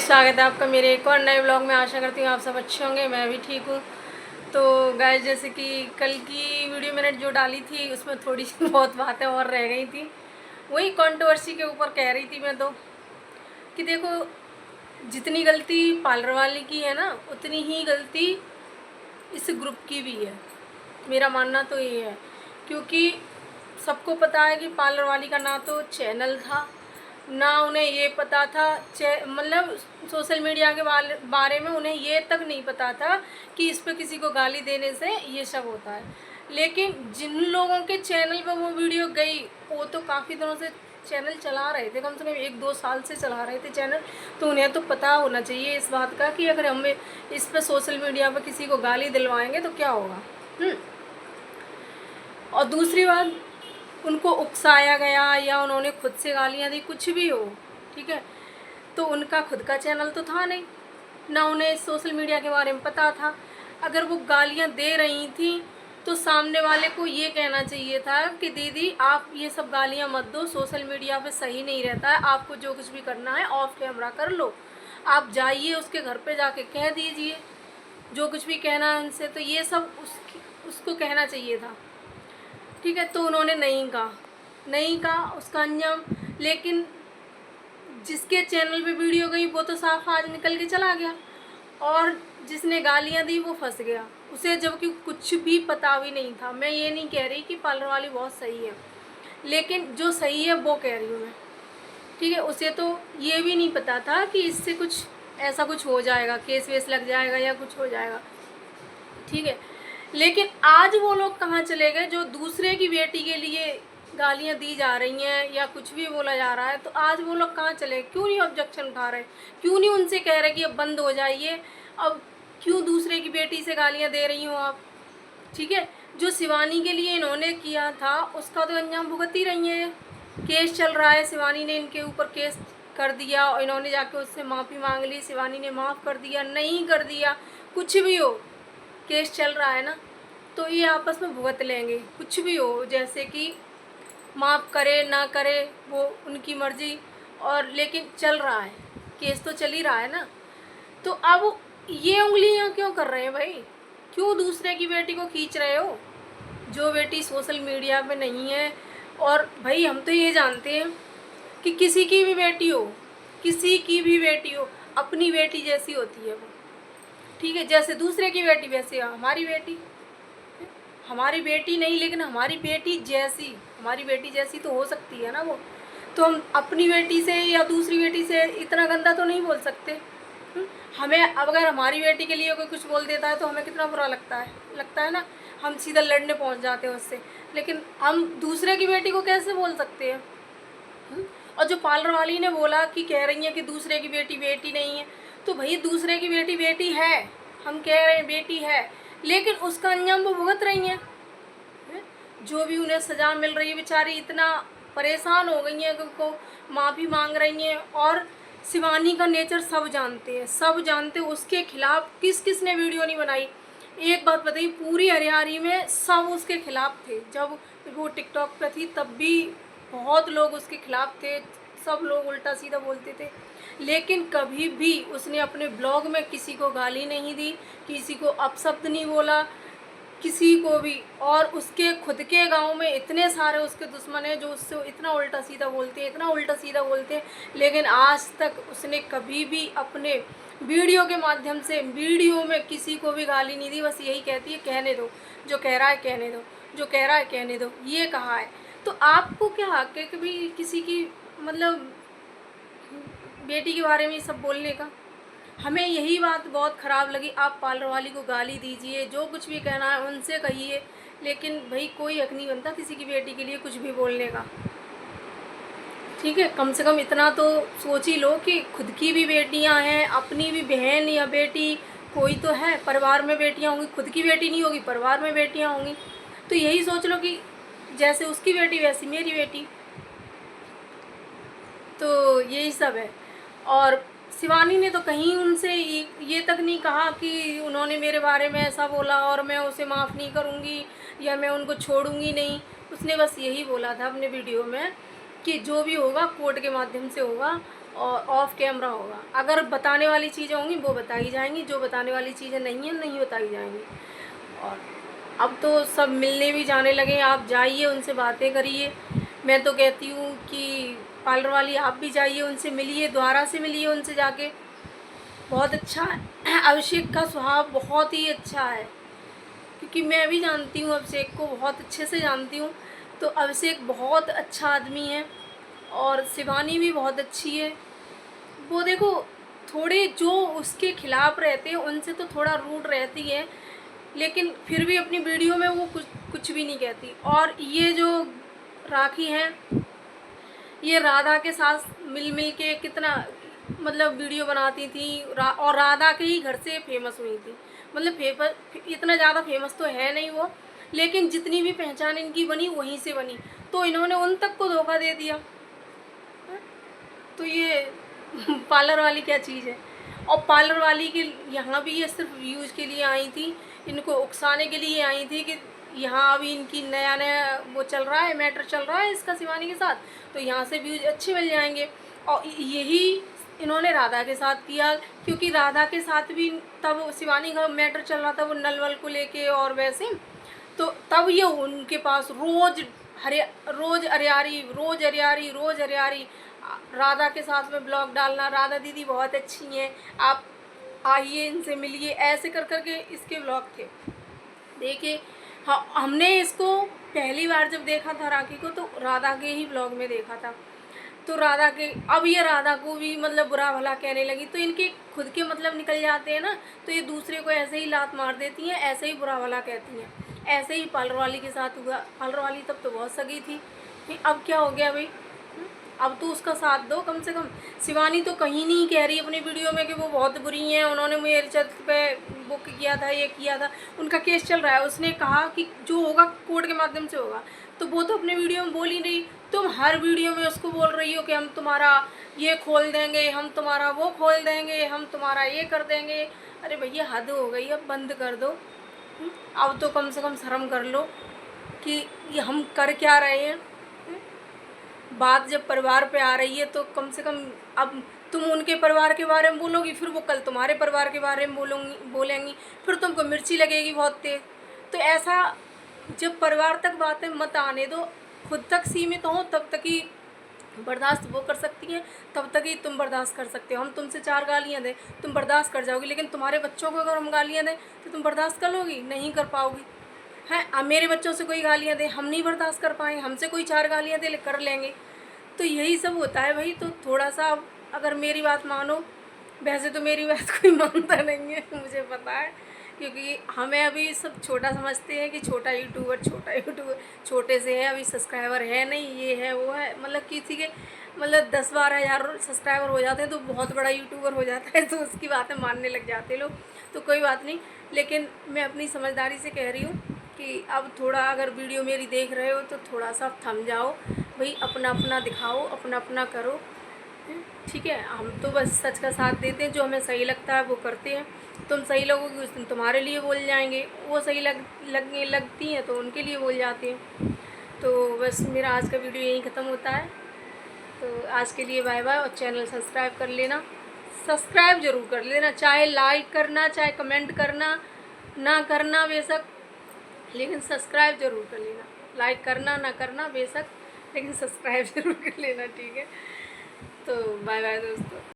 स्वागत है आपका मेरे एक और नए ब्लॉग में। आशा करती हूँ आप सब अच्छे होंगे, मैं भी ठीक हूँ। तो गाइस, जैसे कि कल की वीडियो मैंने जो डाली थी उसमें थोड़ी सी बहुत बातें और रह गई थी। वही कंट्रोवर्सी के ऊपर कह रही थी मैं तो, कि देखो, जितनी गलती पार्लर वाले की है ना, उतनी ही गलती इस ग्रुप की भी है। मेरा मानना तो ये है, क्योंकि सबको पता है कि पार्लर वाली का ना तो चैनल था, ना उन्हें ये पता था, मतलब सोशल मीडिया के बारे में उन्हें ये तक नहीं पता था कि इस पर किसी को गाली देने से ये सब होता है। लेकिन जिन लोगों के चैनल पर वो वीडियो गई, वो तो काफ़ी दिनों से चैनल चला रहे थे, कम से कम 1-2 साल से चला रहे थे चैनल। तो उन्हें तो पता होना चाहिए इस बात का कि अगर हम इस पर सोशल मीडिया पर किसी को गाली दिलवाएंगे तो क्या होगा। और दूसरी बात, उनको उकसाया गया या उन्होंने खुद से गालियाँ दी, कुछ भी हो, ठीक है, तो उनका खुद का चैनल तो था नहीं, ना उन्हें सोशल मीडिया के बारे में पता था। अगर वो गालियाँ दे रही थी तो सामने वाले को ये कहना चाहिए था कि दीदी आप ये सब गालियाँ मत दो, सोशल मीडिया पे सही नहीं रहता है, आपको जो कुछ भी करना है ऑफ कैमरा कर लो, आप जाइए उसके घर पे जाके कह दीजिए जो कुछ भी कहना है उनसे। तो ये सब उसको कहना चाहिए था, ठीक है। तो उन्होंने नहीं कहा उसका अंजाम। लेकिन जिसके चैनल पे वीडियो गई वो तो साफ आज निकल के चला गया, और जिसने गालियाँ दी वो फंस गया, उसे जबकि कुछ भी पता भी नहीं था। मैं ये नहीं कह रही कि पार्लर वाली बहुत सही है, लेकिन जो सही है वो कह रही हूँ मैं, ठीक है। उसे तो ये भी नहीं पता था कि इससे कुछ ऐसा कुछ हो जाएगा, केस वेस लग जाएगा या कुछ हो जाएगा, ठीक है। लेकिन आज वो लोग कहाँ चले गए जो दूसरे की बेटी के लिए गालियाँ दी जा रही हैं या कुछ भी बोला जा रहा है, तो आज वो लोग कहाँ चले, क्यों नहीं ऑब्जेक्शन उठा रहे, क्यों नहीं उनसे कह रहे कि अब बंद हो जाइए, अब क्यों दूसरे की बेटी से गालियाँ दे रही हो आप, ठीक है। जो शिवानी के लिए इन्होंने किया था उसका तो अंजाम भुगत ही रही हैं। केस चल रहा है, शिवानी ने इनके ऊपर केस कर दिया और इन्होंने जाके उससे माफ़ी मांग ली, शिवानी ने माफ़ कर दिया, नहीं कर दिया, कुछ भी हो, केस चल रहा है ना, तो ये आपस में भुगत लेंगे, कुछ भी हो, जैसे कि माफ़ करे ना करे वो उनकी मर्जी, और लेकिन चल रहा है, केस तो चल ही रहा है ना। तो अब ये उंगलियां क्यों कर रहे हैं भाई, क्यों दूसरे की बेटी को खींच रहे हो, जो बेटी सोशल मीडिया पे नहीं है। और भाई हम तो ये जानते हैं कि किसी की भी बेटी हो, किसी की भी बेटी हो, अपनी बेटी जैसी होती है वो, ठीक है। जैसे दूसरे की बेटी वैसे हमारी बेटी, हमारी बेटी नहीं लेकिन हमारी बेटी जैसी तो हो सकती है ना वो। तो हम अपनी बेटी से या दूसरी बेटी से इतना गंदा तो नहीं बोल सकते। हमें अब अगर हमारी बेटी के लिए कोई कुछ बोल देता है तो हमें कितना बुरा लगता है ना, हम सीधा लड़ने पहुंच जाते हैं उससे। लेकिन हम दूसरे की बेटी को कैसे बोल सकते हैं। और जो पार्लर वाली ने बोला कि कह रही है कि दूसरे की बेटी बेटी नहीं है, तो भाई दूसरे की बेटी बेटी है, हम कह रहे हैं बेटी है, लेकिन उसका अंजाम वो भुगत रही हैं। जो भी उन्हें सज़ा मिल रही है, बेचारी इतना परेशान हो गई हैं कि उनको माफ़ी मांग रही हैं। और शिवानी का नेचर सब जानते हैं, उसके खिलाफ किस किस ने वीडियो नहीं बनाई। एक बात बताइए, पूरी हरियाणी में सब उसके खिलाफ थे, जब वो टिकटॉक पे थी तब भी बहुत लोग उसके खिलाफ थे, सब लोग उल्टा सीधा बोलते थे। लेकिन कभी भी उसने अपने ब्लॉग में किसी को गाली नहीं दी, किसी को अपशब्द नहीं बोला, किसी को भी। और उसके खुद के गांव में इतने सारे उसके दुश्मन हैं जो उससे इतना उल्टा सीधा बोलते हैं, लेकिन आज तक उसने कभी भी अपने वीडियो के माध्यम से वीडियो में किसी को भी गाली नहीं दी। बस यही कहती है, कहने दो, जो कह रहा है कहने दो, जो कह रहा है कहने दो, ये कहा है। तो आपको क्या हक है कभी किसी की, मतलब बेटी के बारे में सब बोलने का। हमें यही बात बहुत ख़राब लगी। आप पार्लर वाली को गाली दीजिए, जो कुछ भी कहना है उनसे कहिए, लेकिन भाई कोई हक नहीं बनता किसी की बेटी के लिए कुछ भी बोलने का, ठीक है। कम से कम इतना तो सोच ही लो कि खुद की भी बेटियां हैं, अपनी भी बहन या बेटी कोई तो है, परिवार में बेटियां होंगी, खुद की बेटी नहीं होगी, परिवार में बेटियां होंगी। तो यही सोच लो कि जैसे उसकी बेटी वैसी मेरी बेटी, तो यही सब है। और शिवानी ने तो कहीं उनसे ये तक नहीं कहा कि उन्होंने मेरे बारे में ऐसा बोला और मैं उसे माफ़ नहीं करूँगी या मैं उनको छोड़ूंगी नहीं। उसने बस यही बोला था अपने वीडियो में कि जो भी होगा कोर्ट के माध्यम से होगा, और ऑफ कैमरा होगा। अगर बताने वाली चीज़ें होंगी वो बताई जाएंगी, जो बताने वाली चीज़ें नहीं हैं नहीं बताई जाएंगी। और अब तो सब मिलने भी जाने लगे, आप जाइए उनसे बातें करिए। मैं तो कहती हूँ कि पार्लर वाली आप भी जाइए, उनसे मिलिए, दोबारा से मिलिए उनसे जाके। बहुत अच्छा है अभिषेक का स्वभाव, बहुत ही अच्छा है, क्योंकि मैं भी जानती हूँ अभिषेक को, बहुत अच्छे से जानती हूँ। तो अभिषेक बहुत अच्छा आदमी है और शिवानी भी बहुत अच्छी है। वो देखो थोड़े जो उसके खिलाफ रहते हैं उनसे तो थोड़ा रूड रहती है, लेकिन फिर भी अपनी वीडियो में वो कुछ भी नहीं कहती। और ये जो राखी है, ये राधा के साथ मिल के कितना मतलब वीडियो बनाती थी, और राधा के ही घर से फेमस हुई थी। मतलब इतना ज़्यादा फेमस तो है नहीं वो, लेकिन जितनी भी पहचान इनकी बनी वहीं से बनी। तो इन्होंने उन तक को धोखा दे दिया। तो ये पार्लर वाली क्या चीज़ है। और पार्लर वाली के यहाँ भी ये सिर्फ व्यूज़ के लिए आई थी, इनको उकसाने के लिए आई थी कि यहाँ अभी इनकी नया वो चल रहा है, मैटर चल रहा है इसका शिवानी के साथ, तो यहाँ से व्यूज़ अच्छे मिल जाएंगे। और यही इन्होंने राधा के साथ किया, क्योंकि राधा के साथ भी तब शिवानी का मैटर चल रहा था, वो नल वल को लेके और वैसे। तो तब ये उनके पास रोज़ अरियारी राधा के साथ में ब्लॉग डालना, राधा दीदी बहुत अच्छी हैं, आप आइए इनसे मिलिए, ऐसे कर के इसके ब्लॉग थे। देखिए हाँ, हमने इसको पहली बार जब देखा था राखी को तो राधा के ही ब्लॉग में देखा था। तो राधा के अब ये राधा को भी मतलब बुरा भला कहने लगी, तो इनके खुद के मतलब निकल जाते हैं ना, तो ये दूसरे को ऐसे ही लात मार देती हैं, ऐसे ही बुरा भला कहती हैं। ऐसे ही पार्लर वाली के साथ हुआ। पार्लर वाली तब तो बहुत सगी थी, अब क्या हो गया भाई, अब तो उसका साथ दो कम से कम। शिवानी तो कहीं नहीं कह रही अपनी वीडियो में कि वो बहुत बुरी हैं, उन्होंने मेरे चैनल पे बुक किया था, ये किया था। उनका केस चल रहा है, उसने कहा कि जो होगा कोर्ट के माध्यम से होगा, तो वो तो अपने वीडियो में बोल ही नहीं। तुम हर वीडियो में उसको बोल रही हो कि हम तुम्हारा ये खोल देंगे, हम तुम्हारा वो खोल देंगे, हम तुम्हारा ये कर देंगे। अरे भैया हद हो गई, अब बंद कर दो। अब तो कम से कम शर्म कर लो कि ये हम कर क्या रहे हैं। बात जब परिवार पे आ रही है तो कम से कम अब तुम उनके परिवार के बारे में बोलोगी, फिर वो कल तुम्हारे परिवार के बारे में बोलेंगी, फिर तुमको मिर्ची लगेगी बहुत तेज। तो ऐसा जब परिवार तक बातें मत आने दो, खुद तक सीमित हो, तब तक ही बर्दाश्त वो कर सकती हैं, तब तक ही तुम बर्दाश्त कर सकते हो। हम तुमसे 4 गालियाँ दें तुम बर्दाश्त कर जाओगी, लेकिन तुम्हारे बच्चों को अगर हम गालियाँ दें तो तुम बर्दाश्त कर लोगी? नहीं कर पाओगी। हैं, अब मेरे बच्चों से कोई गालियाँ दे, हम नहीं बर्दाश्त कर पाएँ, हमसे कोई 4 गालियाँ दे कर लेंगे। तो यही सब होता है भाई। तो थोड़ा सा अगर मेरी बात मानो, वैसे तो मेरी बात कोई मानता नहीं है मुझे पता है, क्योंकि हमें अभी सब छोटा समझते हैं कि छोटा यूट्यूबर छोटे से है, अभी सब्सक्राइबर है नहीं, ये है वो है। मतलब किसी के मतलब 10-12 हज़ार सब्सक्राइबर हो जाते हैं तो बहुत बड़ा यूट्यूबर हो जाता है, तो उसकी बातें मानने लग जाते हैं लोग। तो कोई बात नहीं, लेकिन मैं अपनी समझदारी से कह रही हूँ कि अब थोड़ा अगर वीडियो मेरी देख रहे हो तो थोड़ा सा थम जाओ भाई, अपना अपना दिखाओ, अपना अपना करो, ठीक है। हम तो बस सच का साथ देते हैं, जो हमें सही लगता है वो करते हैं। तुम सही लगोगे उस दिन तुम्हारे लिए बोल जाएंगे, वो सही लगती हैं तो उनके लिए बोल जाते हैं। तो बस मेरा आज का वीडियो यहीं ख़त्म होता है। तो आज के लिए बाय बाय, और चैनल सब्सक्राइब कर लेना, सब्सक्राइब ज़रूर कर लेना, चाहे लाइक करना चाहे कमेंट करना ना करना बेशक, लेकिन सब्सक्राइब ज़रूर कर लेना। लाइक करना ना करना बेशक, लेकिन सब्सक्राइब ज़रूर कर लेना, ठीक है। तो बाय बाय दोस्तों।